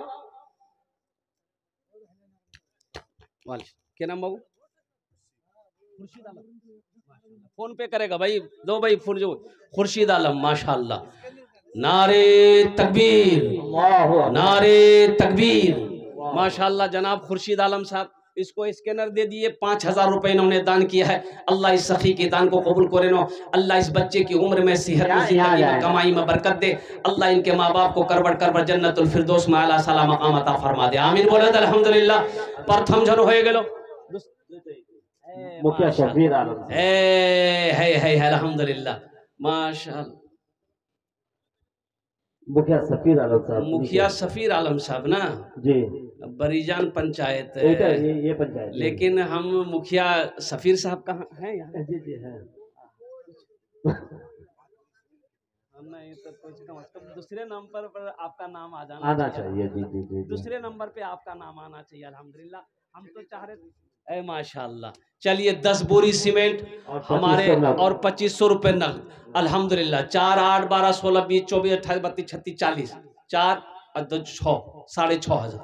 क्या नाम बाबू? खुर्शीद आलम, फोन पे करेगा भाई, दो भाई फोन जो, खुर्शीद आलम माशाअल्लाह, नारे तकबीर, नारे तकबीर, माशाअल्लाह। जनाब खुर्शीद आलम साहब, इसको स्कैनर दे दिए, 5000 रुपए इन्होंने दान किया है। अल्लाह इस सखी के दान को कबूल करे नो, अल्लाह इस बच्चे की उम्र में, सेहत में, जिंदगी में, कमाई में बरकत दे, अल्लाह इनके माँ बाप को करवट करवट जन्नतुल फिरदौस में आला साला मकाम अता फरमा दे, आमीन बोले अल्हम्दुलिल्लाह। प्रथम जन हो गेलो मुखिया शफीर आलम, है अल्हम्दुलिल्लाह माशाअल्लाह, मुखिया सफीर आलम साहब, मुखिया सफीर आलम साहब ना जी, बरीजान पंचायत ये पंचायत, लेकिन हम मुखिया सफीर साहब कहाँ हैं? यहाँ जी जी है। नहीं तो कुछ कम से कम दूसरे नंबर पर आपका नाम आना चाहिए जी जी जी, दूसरे नंबर पे आपका नाम आना चाहिए अल्हम्दुलिल्लाह। हम तो चाह रहे माशाअल्लाह। चलिए 10 बोरी सीमेंट हमारे और 2500 रुपए नकद अल्हम्दुलिल्लाह। 4 8 12 16 20 24 28 32 36 40 4 और 2 6 6,500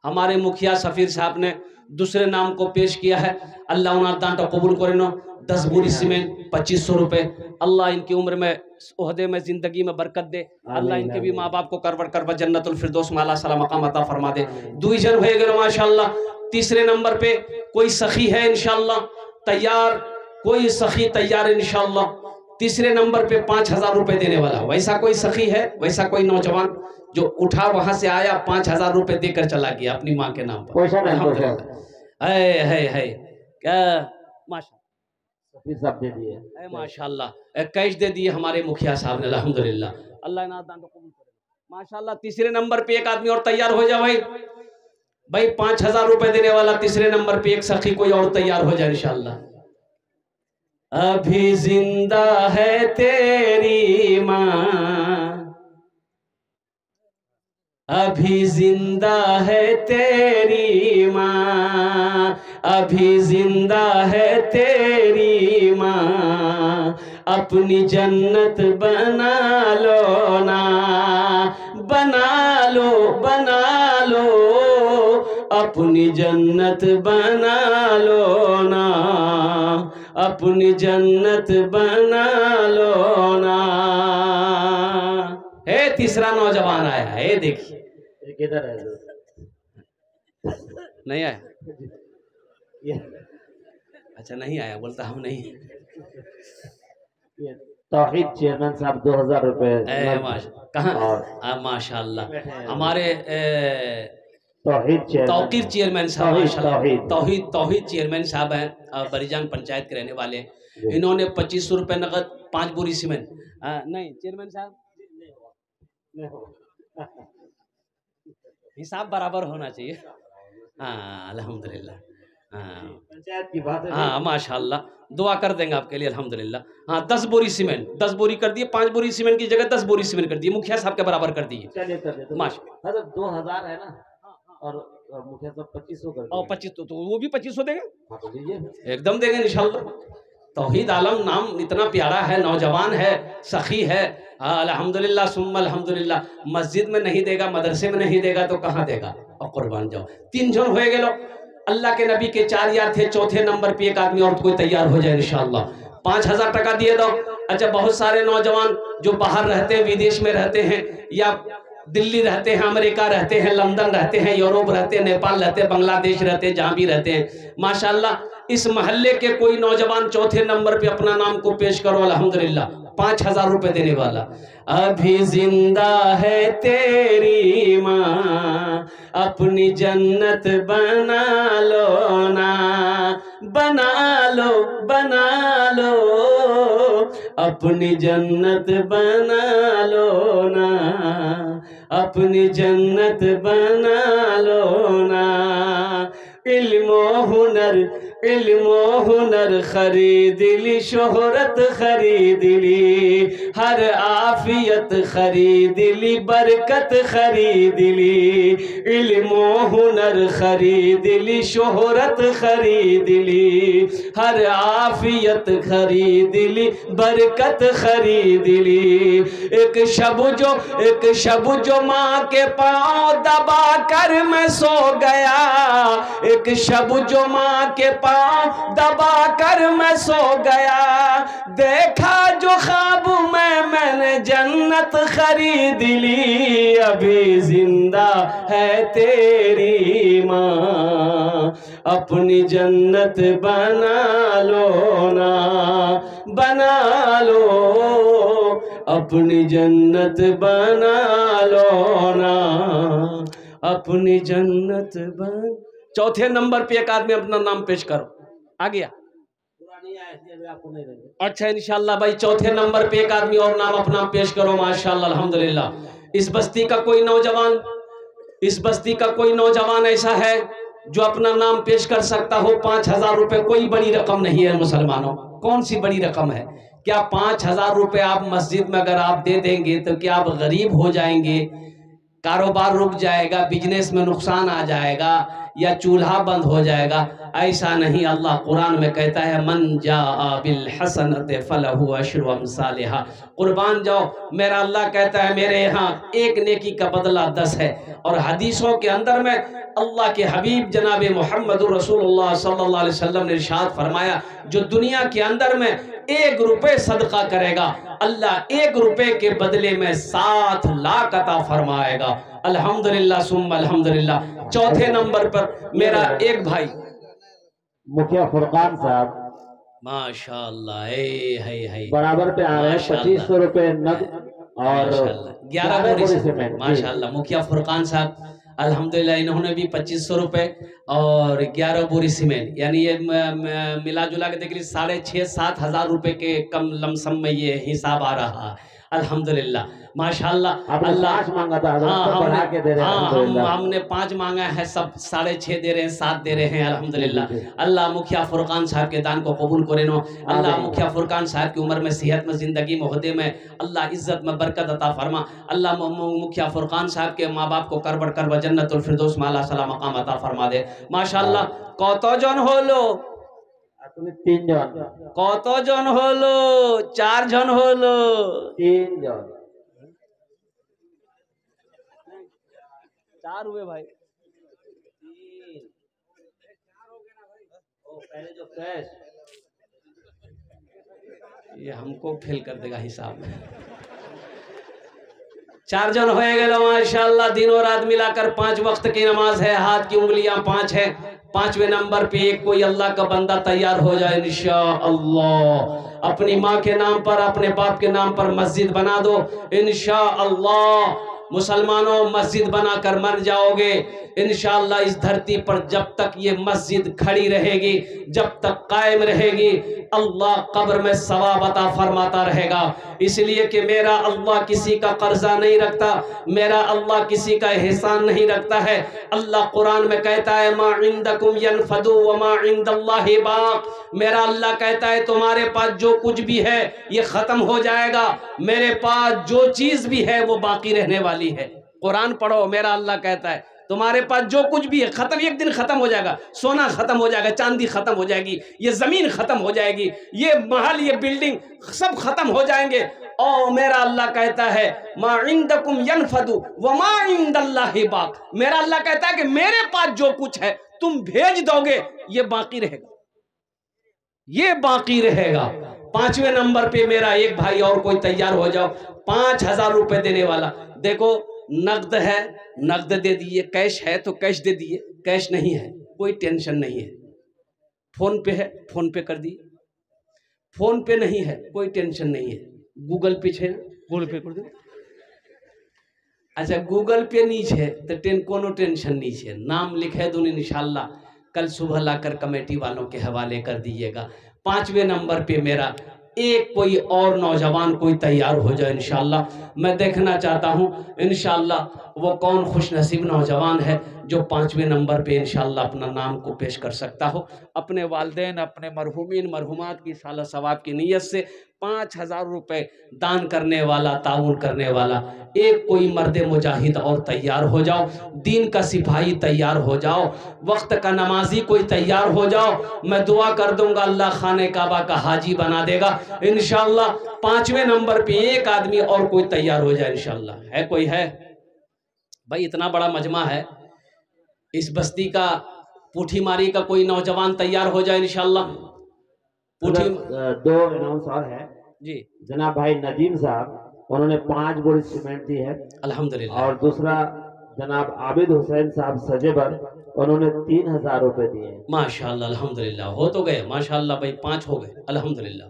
हमारे मुखिया सफीर साहब ने दूसरे नाम को पेश किया है। अल्लाह उन्हें दान तो कबूल करे नो। 10 बोरी सीमेंट 2500 रुपए। अल्लाह इनकी उम्र में, ओहदे में, जिंदगी में बरकत दे। अल्लाह इनके भी माँ बाप को करवट करवट जन्नतुल फिरदौस में आला साला मकाम अता फरमा दे। 2 जन हो गए माशाअल्लाह। तीसरे नंबर पे कोई सखी है इंशाअल्लाह तैयार, कोई सखी तैयार इंशाअल्लाह। तीसरे नंबर पे 5000 रुपए देने वाला, वैसा कोई सखी है, वैसा कोई नौजवान जो उठा वहां से आया 5000 रुपए देकर चला गया अपनी माँ के नाम पर। है क्या माशाअल्लाह दे दिए, माशाअल्लाह कैश दे दिए हमारे मुखिया साहब ने अल्हम्दुलिल्लाह। अल्लाह इनाम दान कबूल करे माशाअल्लाह। तीसरे नंबर पे एक आदमी और तैयार हो जाए भाई 5000 रुपए देने वाला। तीसरे नंबर पे एक सखी कोई और तैयार हो जाए इंशाअल्लाह। अभी जिंदा है तेरी माँ, अभी जिंदा है तेरी माँ, अभी जिंदा है तेरी माँ, अपनी जन्नत बना लो ना, बना लो बना लो, अपनी जन्नत बना लो ना, अपनी जन्नत बना लो ना। है तीसरा नौजवान आया है, देखिए किधर है? नहीं आया? अच्छा नहीं आया, बोलता हम नहीं। तौहीद चेयरमैन साहब 2000 रुपए कहाँ? माशाअल्लाह हमारे तौकीर चेयरमैन साहब माशाअल्लाह, तौहीद चेयरमैन साहब हैं, बरीजान पंचायत के रहने वाले। इन्होंने 2500 रुपए नगद 5 बोरी सीमेंट। नहीं चेयरमैन साहब हिसाब बराबर होना चाहिए। हाँ अल्हम्दुलिल्लाह, पंचायत की बात है। हाँ माशाअल्लाह, दुआ कर देंगे आपके लिए अल्हम्दुलिल्लाह। हाँ 10 बोरी सीमेंट, 10 बोरी कर दिए, 5 बोरी सीमेंट की जगह 10 बोरी सीमेंट कर दिए, मुखिया साहब के बराबर कर दिए। माशाअल्लाह 2000 है ना, और मुखिया साहब 2500 कर दिए। और 25 तो वो भी 2500 देंगे, एकदम देंगे इंशाअल्लाह। तौहीद आलम नाम इतना प्यारा है, नौजवान है, सखी है। अल्हम्दुलिल्लाह सुम्मा अल्हम्दुलिल्लाह। मस्जिद में नहीं देगा, मदरसे में नहीं देगा तो कहाँ देगा? और कुर्बान जाओ। 3 जन हो गए। अल्लाह के नबी के 4 यार थे, चौथे नंबर पे एक आदमी और कोई तैयार हो जाए इंशाअल्लाह। 5000 टका दिए दो। अच्छा बहुत सारे नौजवान जो बाहर रहते हैं, विदेश में रहते हैं, या दिल्ली रहते हैं, अमेरिका रहते हैं, लंदन रहते हैं, यूरोप रहते हैं, नेपाल रहते हैं, बांग्लादेश रहते हैं, जहाँ भी रहते हैं माशाअल्लाह, इस मोहल्ले के कोई नौजवान चौथे नंबर पे अपना नाम को पेश करो अल्हम्दुलिल्लाह। 5000 रुपए देने वाला। अभी जिंदा है तेरी माँ, अपनी जन्नत बना लो ना, बना लो बना लो, अपनी जन्नत बना लो ना, अपनी जन्नत बना लो ना। इल्म इल्मो हुनर खरीद ली, शोहरत खरीद ली, हर आफियत खरीद ली, बरकत खरीद ली। इल्मो हुनर खरीद ली, शोहरत खरीद ली, हर आफियत खरीद ली, बरकत खरीद ली। एक शब जो माँ के पाँव दबा कर मैं सो गया, एक शब जो माँ के पाँव दबा कर मैं सो गया, देखा जो ख्वाब में मैंने जन्नत खरीद ली। अभी जिंदा है तेरी माँ, अपनी जन्नत बना लो ना, बना लो, अपनी जन्नत बना लो ना, अपनी जन्नत बन। चौथे नंबर पे एक आदमी अपना नाम पेश करो। आ गया? अच्छा इंशाल्लाह भाई, चौथे नंबर पे एक आदमी और नाम अपना पेश करो। माशाल्लाह अल्हम्दुलिल्लाह। इस बस्ती का कोई नौजवान ऐसा है जो अपना नाम पेश कर सकता हो? 5,000 रुपए कोई बड़ी रकम नहीं है मुसलमानों। कौन सी बड़ी रकम है? क्या 5,000 रुपए आप मस्जिद में अगर आप दे देंगे तो क्या आप गरीब हो जाएंगे? कारोबार रुक जाएगा, बिजनेस में नुकसान आ जाएगा, या चूल्हा बंद हो जाएगा? ऐसा नहीं। अल्लाह कुरान में कहता है मन जाअ बिल हसनति फलहु अशरु अमसालिहा। कुर्बान जाओ, मेरा अल्लाह कहता है मेरे यहाँ एक नेकी का बदला 10 है। और हदीसों के अंदर में अल्लाह के हबीब जनाब मोहम्मदुर रसूलुल्लाह सल्लल्लाहु अलैहि वसल्लम ने इरशाद फरमाया, जो दुनिया के अंदर में 1 रुपए सदका करेगा, अल्लाह 1 रुपए के बदले में 7 लाख अता फरमाएगा। अल्हम्दुलिल्लाह सुम्मा अल्हम्दुलिल्लाह। चौथे नंबर पर मेरा एक भाई मुखिया फुरकान साहब माशाअल्लाह है बराबर पे आ रहे हैं। 2500 रुपए नगद और 11 बोरी सीमेंट। माशाअल्लाह मुखिया फुरकान साहब अल्हम्दुलिल्लाह, इन्होंने भी 2500 रुपए और 11 बोरी सीमेंट, यानी ये मिला जुला के देख लीजिए 6,500-7 हजार रुपए के कम लमसम में ये हिसाब आ रहा है। अल्हम्दुलिल्लाह माशाअल्लाह। अल्लाह मांगा था, बढ़ा के दे रहे हैं। हमने 5 मांगा है, सब 6.5 दे रहे हैं, 7 दे रहे हैं। अल्हम्दुलिल्लाह। अल्लाह मुखिया फुरकान साहब के दान को कबूल करे नो। अल्लाह मुखिया फुरकान साहब की उम्र में, सेहत में, जिंदगी में, ओहदे में अल्लाह इज्जत में बरकत अता फरमा। अल्लाह मुखिया फुरकान साहब के माँ बाप को करबड़ करब जन्नतुल फिरदौस में अल्लाह सला मकाम अता फरमा दे। माशाअल्लाह। कतजन हलो? 3 জন। कतजन हलो? 4 জন हलो? 3 জন। 4 हुए भाई। पहले जो कैश ये हमको फेल कर देगा हिसाब में। 4 जन हो गए माशाअल्लाह। दिन और रात मिलाकर 5 वक्त की नमाज है, हाथ की उंगलियां 5 है। 5वें नंबर पे एक कोई अल्लाह का बंदा तैयार हो जाए इंशाअल्लाह। अपनी माँ के नाम पर, अपने बाप के नाम पर मस्जिद बना दो इंशाअल्लाह। मुसलमानों मस्जिद बनाकर मर जाओगे इंशाअल्लाह। इस धरती पर जब तक ये मस्जिद खड़ी रहेगी, जब तक कायम रहेगी, अल्लाह कब्र में सवाब अता फरमाता रहेगा। इसलिए कि मेरा अल्लाह किसी का कर्जा नहीं रखता, मेरा अल्लाह किसी का एहसान नहीं रखता है। अल्लाह कुरान में कहता है मा इंदकुम यनफदु व मा इंदल्लाहि बाक। मेरा अल्लाह कहता है तुम्हारे पास जो कुछ भी है ये खत्म हो जाएगा, मेरे पास जो चीज भी है वो बाकी रहने वाली है। कुरान पढ़ो, मेरा अल्लाह कहता है तुम्हारे पास जो कुछ भी है खत्म, एक दिन खत्म हो जाएगा। सोना खत्म हो जाएगा, चांदी खत्म हो जाएगी, ये जमीन खत्म हो जाएगी, ये महल, ये बिल्डिंग सब खत्म हो जाएंगे। और मेरा अल्लाह कहता है मा इंदकुम यनफदु व मा इंदल्लाहि बाक। मेरा अल्लाह कहता है कि मेरे पास जो कुछ है तुम भेज दोगे ये बाकी रहेगा, ये बाकी रहेगा। 5वें नंबर पे मेरा एक भाई और कोई तैयार हो जाओ, 5,000 रुपए देने वाला। देखो नकद है, नकद दे दिए, कैश है तो कैश दे दिए, कैश नहीं है कोई टेंशन नहीं है। फोन पे है, फोन पे कर दिए, फोन पे नहीं है कोई टेंशन नहीं है। गूगल पे है, गूगल पे कर दो। अच्छा गूगल पे नीचे है तो कोनो टेंशन नीचे, नाम लिखे दून इंशाल्लाह कल सुबह लाकर कमेटी वालों के हवाले कर दीजिएगा। 5वें नंबर पे मेरा एक कोई और नौजवान कोई तैयार हो जाए इंशाअल्लाह। मैं देखना चाहता हूँ इंशाअल्लाह वो कौन खुश नसीब नौजवान है जो 5वें नंबर पे इंशाअल्लाह अपना नाम को पेश कर सकता हो। अपने वालिदैन अपने मरहूमीन मरहूमात की साला सवाब की नीयत से 5000 रुपये दान करने वाला ताउन करने वाला एक कोई मर्द मुजाहिद और तैयार हो जाओ, दीन का सिपाही तैयार हो जाओ, वक्त का नमाजी कोई तैयार हो जाओ। मैं दुआ कर दूंगा अल्लाह खाने काबा का हाजी बना देगा इंशाअल्लाह। 5वें नंबर पे एक आदमी और कोई तैयार हो जाए इंशाअल्लाह। है कोई है भाई? इतना बड़ा मजमा है इस बस्ती का, पूठी मारी का कोई नौजवान तैयार हो जाए इंशाअल्लाह। पूठी 2 अनाउंस और है जी। जनाब भाई नदीम साहब, उन्होंने 5 बोरी सीमेंट दी है अल्हम्दुलिल्लाह। और दूसरा जनाब आबिद हुसैन साहब सजेबर, उन्होंने 3000 रुपए दिए हैं। माशाअल्लाह अल्हम्दुलिल्लाह, हो तो गए माशाअल्लाह भाई, 5 हो गए अल्हम्दुलिल्लाह।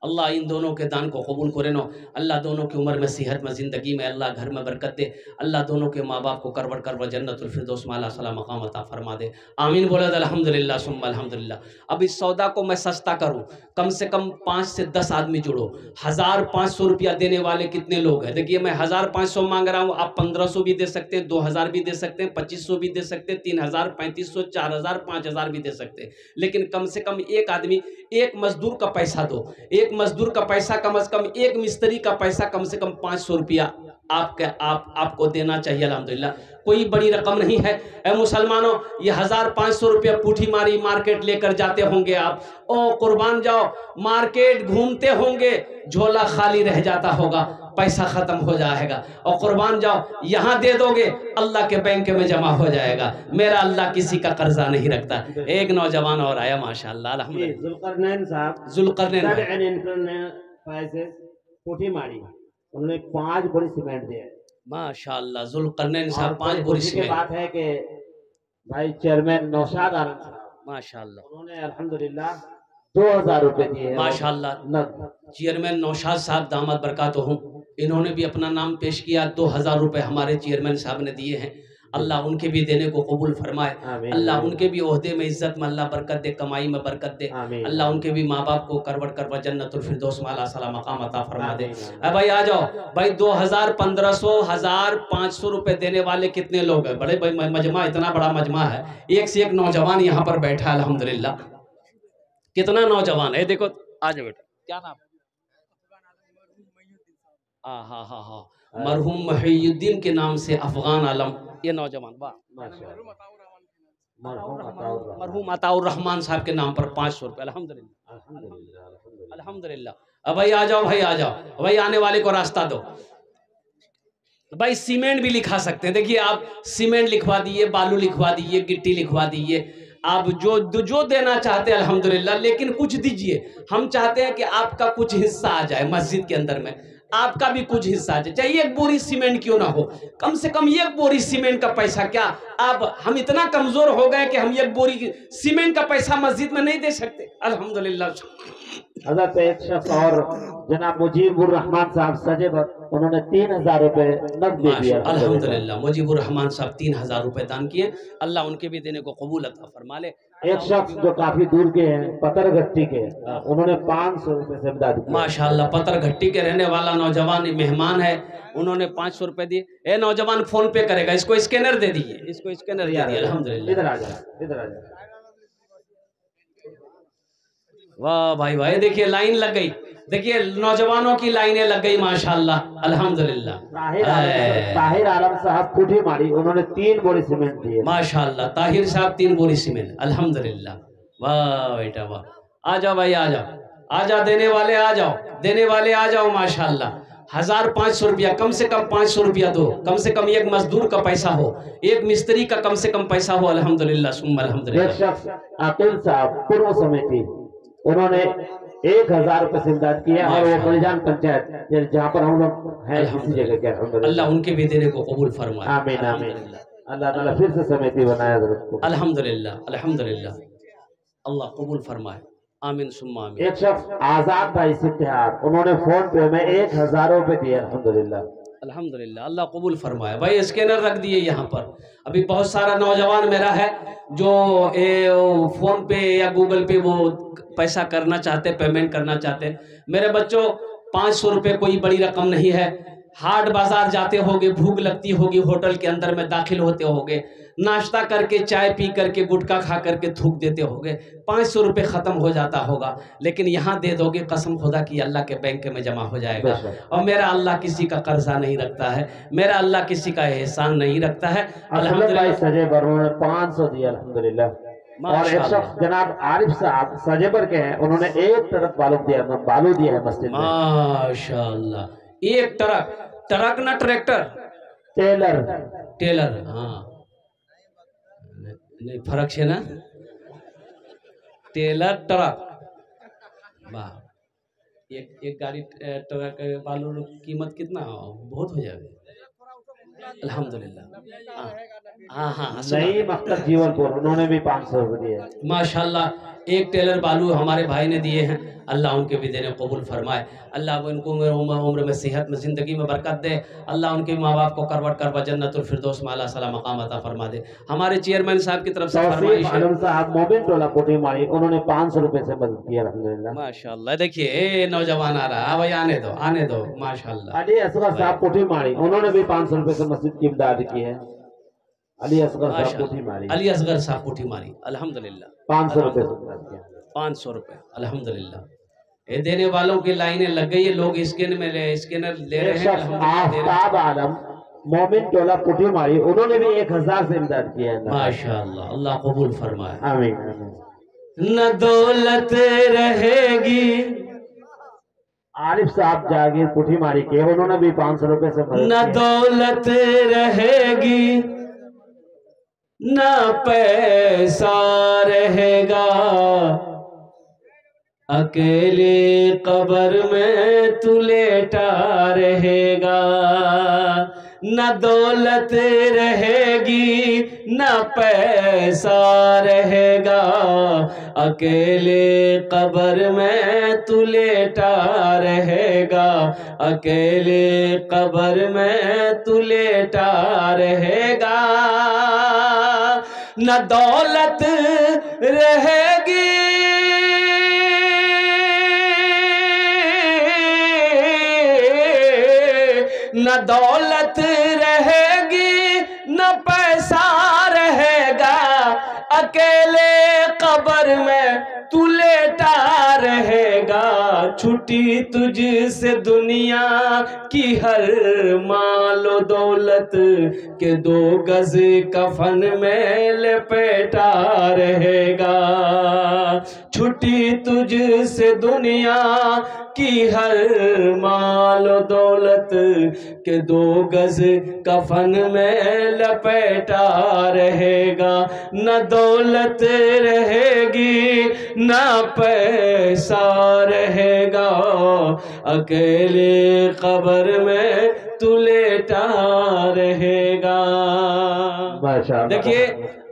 अल्लाह इन दोनों के दान को कबूल करे नो। अल्लाह दोनों की उम्र में सेहत में ज़िंदगी में अल्लाह घर में बरकत दे। अल्लाह दोनों के माँ बाप को करवर करवर जन्नतुल फिरदौस में अल्लाह सला मकाम अता फरमा दे। आमीन बोले अल्हम्दुलिल्लाह सुम्मा अल्हम्दुलिल्लाह। अब इस सौदा को मैं सस्ता करूं, कम से कम 5 से 10 आदमी जुड़ो। 1500 रुपया देने वाले कितने लोग हैं? देखिए मैं 1500 मांग रहा हूँ, आप 1500 भी दे सकते हैं, 2000 भी दे सकते हैं, 2500 भी दे सकते हैं, 3000, 3500, 4000, 5000 भी दे सकते हैं। लेकिन कम से कम एक आदमी, एक मजदूर का पैसा दो। एक मजदूर का पैसा कम से कम, एक मिस्त्री का पैसा कम से कम 500 रुपया आपको देना चाहिए अल्हम्दुलिल्लाह। कोई बड़ी रकम नहीं है। ए मुसलमानों, ये 1500 रुपया पूठी मारी मार्केट लेकर जाते होंगे आप, ओ कुर्बान जाओ, मार्केट घूमते होंगे, झोला खाली रह जाता होगा, पैसा खत्म हो जाएगा, और कुर्बान जाओ यहाँ दे दोगे अल्लाह के बैंक में जमा हो जाएगा। मेरा अल्लाह किसी का कर्जा नहीं रखता। एक नौजवान और आया माशाअल्लाह अल्हम्दुलिल्लाह, जुल्करनैन साहब, जुल्करनैन पूठी मारी, उन्होंने 5 बोरी सीमेंट दिए। माशाअल्लाह जुल्करनैन साहब 5 बोरी सीमेंट। बात है कि भाई चेयरमैन नौशाद आलम साहब माशाअल्लाह, उन्होंने अल्हम्दुलिल्लाह 2000 रुपए दिए माशाअल्लाह। चेयरमैन नौशाद साहब दामद बरकातुहुम, इन्होंने भी अपना नाम पेश किया। 2000 रुपए हमारे चेयरमैन साहब ने दिए हैं। अल्लाह उनके भी देने को कबूल फरमाए। अल्लाह उनके भी ओहदे में इज्जत में अल्लाह बरकत दे, कमाई में बरकत दे। अल्लाह उनके भी माँ बाप को करवट करवट जन्नतुल फिरदौस में अल्लाह सला मकाम अता फरमा दे। भाई आ जाओ भाई, 2000, 1500, 1500 रुपए देने वाले कितने लोग हैं? बड़े भाई मजमा, इतना बड़ा मजमा है, एक से एक नौजवान यहाँ पर बैठा है अल्हम्दुलिल्लाह। कितना नौजवान है, देखो आ जाओ बेटा, क्या नाम? हाँ, मरहूम मुहीउद्दीन के नाम से अफगान आलम, ये नौजवान, वाह, मरहूम अताउर रहमान साहब के नाम पर 500 रुपये अल्हम्दुलिल्लाह अल्हम्दुलिल्लाह। अब भाई आ जाओ, भाई आ जाओ भाई, आने वाले को रास्ता दो भाई। सीमेंट भी लिखा सकते हैं, देखिए आप सीमेंट लिखवा दिए, बालू लिखवा दिए, गिट्टी लिखवा दिए, आप जो देना चाहते हैं अल्हम्दुलिल्लाह, लेकिन कुछ दीजिए। हम चाहते हैं कि आपका कुछ हिस्सा आ जाए मस्जिद के अंदर में, आपका भी कुछ हिस्सा आ जाए, चाहे 1 बोरी सीमेंट क्यों ना हो, कम से कम 1 बोरी सीमेंट का पैसा। क्या आप, हम इतना कमजोर हो गए कि हम 1 बोरी सीमेंट का पैसा मस्जिद में नहीं दे सकते? अल्हम्दुलिल्लाह। हज़रत एक शख्स और जनाब मुजीबुर रहमान साहब सजेबर, उन्होंने 3000 रुपए नकद दे दिया अल्हम्दुलिल्लाह। मुजीबुर रहमान साहब 3000 रुपए दान किए, अल्लाह उनके भी देने को कबूल अता फरमा ले। एक शख्स जो काफी दूर के हैं, पतरघट्टी के, उन्होंने 500 रुपए से मदद की। माशाअल्लाह, पतरघट्टी के रहने वाला नौजवान मेहमान है, उन्होंने 500 रुपए दिए। ए नौजवान फोन पे करेगा, इसको स्कैनर दे दीजिए, इसको स्कैनर दे दिए अल्हम्दुलिल्लाह। इधर आ जा, इधर आ जा। वाह भाई भाई, देखिए लाइन लग गई, देखिए नौजवानों की लाइनें लग गई माशाअल्लाह अल्हम्दुलिल्लाह। ताहिर आलम साहब पूठी मारी, उन्होंने 3 बोरी सीमेंट दिए माशाअल्लाह। ताहिर साहब 3 बोरी सीमेंट अल्हम्दुलिल्लाह। वाह बेटा वाह, आ जाओ भाई, आ जाओ, आ जाओ, देने वाले आ जाओ, देने वाले आ जाओ माशाअल्लाह। 1500 रुपया, कम से कम 500 रुपया दो, कम से कम 1 मजदूर का पैसा हो, 1 मिस्त्री का कम से कम पैसा हो अल्हम्दुलिल्लाह सुम्मा अल्हम्दुलिल्लाह। एक शख्स अकील साहब पूर्व समिति, उन्होंने 1000 रुपए से इमदाद किया, और वो बलिजान पंचायत जहाँ पर हम लोग हैं इसी जगह के, अल्लाह उनके भी देने को कबूल फरमाए। आमीन आमीन। अल्लाह ताला फिर से समिति बनाया अल्हम्दुलिल्लाह अल्हम्दुलिल्लाह, अल्लाह कबूल फरमाए, आमीन सुम्मा आमीन। एक शख्स आजाद भाई सिद्धार्थ, उन्होंने फोन पे में 1000 रुपए दिए अल्हम्दुलिल्लाह अल्हम्दुलिल्लाह, अल्लाह कबूल फरमाए। भाई स्कैनर रख दिए यहाँ पर। अभी बहुत सारा नौजवान मेरा है जो फोन पे या गूगल पे वो पैसा करना चाहते, पेमेंट करना चाहते। मेरे बच्चों 500 रुपये कोई बड़ी रकम नहीं है। हाट बाजार जाते होगे, भूख लगती होगी, होटल के अंदर में दाखिल होते होगे, नाश्ता करके, चाय पी करके, गुटखा खा करके थूक देते होगे, 500 रुपये ख़त्म हो जाता होगा। लेकिन यहाँ दे दोगे, कसम खुदा की अल्लाह के बैंक में जमा हो जाएगा। और मेरा अल्लाह किसी का कर्जा नहीं रखता है, मेरा अल्लाह किसी का एहसान नहीं रखता है। अल्हम्दुलिल्लाह सजेबर 500 दिया अल्हम्दुलिल्लाह। और एक शख्स जनाब आरिफ साहब सजेबर के हैं, उन्होंने 1 ट्रक बालू दिया है मस्जिद में। माशाअल्लाह, 1 ट्रक ना ट्रैक्टर, टेलर। हाँ नहीं, फर्क है ना, टेलर ट्रक। वाह, एक गाड़ी ट्रक बालू कीमत कितना बहुत हो जाएगा। अल्हम्दुलिल्लाह। हाँ, नहीं मकसद जीवनपुर, उन्होंने भी 500 रुपये दिए। माशाल्लाह, 1 टेलर बालू हमारे भाई ने दिए हैं। अल्लाह उनके भी देने कबूल फरमाए। अल्लाह उनको उम्र में, सेहत में, ज़िंदगी में बरकत दे। अल्लाह उनके माँ बाप को करवट करवा जन्नतुल फिरदौस में आला सला मकाम अता फरमा दे। हमारे चेयरमैन साहब की तरफ से फरमाइश है, मोमिन टोला कोठी मारी, उन्होंने 500 रुपये से मदद की अल्हम्दुलिल्लाह। माशाल्लाह। देखिए नौजवान आ रहा है भाई, आने दो माशाल्लाह। अली असगर साहब कोठी मारी, उन्होंने भी 500 रुपये से मस्जिद की इमदाद की है। अली असगर साहब कोठी मारी, अली असगर साहब कोठी मारी, अल्हम्दुलिल्लाह। 500 रुपये, 500 रुपये, अल्हम्दुलिल्लाह। ये देने वालों की लाइनें लग गई है, लोग स्कैनर ले रहे हैं। आफ्ताब आलम मोमिन टोला कोठी मारी, उन्होंने भी 1000 से इमदाद किया है। माशाअल्लाह, अल्लाह कबूल फरमाए। आमीन। न दौलत रहेगी, आरिफ साहब जागीर कोठी मारी के, उन्होंने भी 500 रुपये से मदद। न दौलत रहेगी, न पैसा रहेगा, अकेले कब्र में तू लेटा रहेगा। न दौलत रहेगी, न पैसा रहेगा, अकेले कब्र में तू लेटा रहेगा, अकेले कब्र में तू लेटा रहेगा। न दौलत रहेगी, न दौलत रहेगी, न पैसा रहेगा, अकेले कब्र में तू लेटा रहेगा। छुट्टी तुझसे दुनिया की हर मालो दौलत के 2 गज कफन में लपेटा रहेगा। छुट्टी तुझसे दुनिया की हर मालो दौलत के 2 गज कफन में लपेटा रहेगा। न दौलत रहेगी, न पैसा रहेगा, अकेले कब्र में तू लेटा रहेगा। देखिए,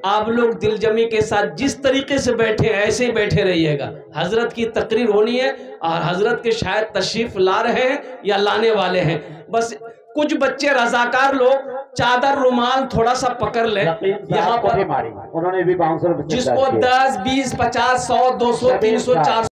आप लोग दिलजमी के साथ जिस तरीके से बैठे हैं ऐसे ही बैठे रहिएगा। हजरत की तकरीर होनी है और हजरत के शायद तशरीफ ला रहे हैं या लाने वाले हैं। बस कुछ बच्चे रजाकार लोग चादर रुमाल थोड़ा सा पकड़ ले। यहाँ पर उन्होंने भी 500 रुपये, जिसको 10, 20, 50, 100, 200, 300, 400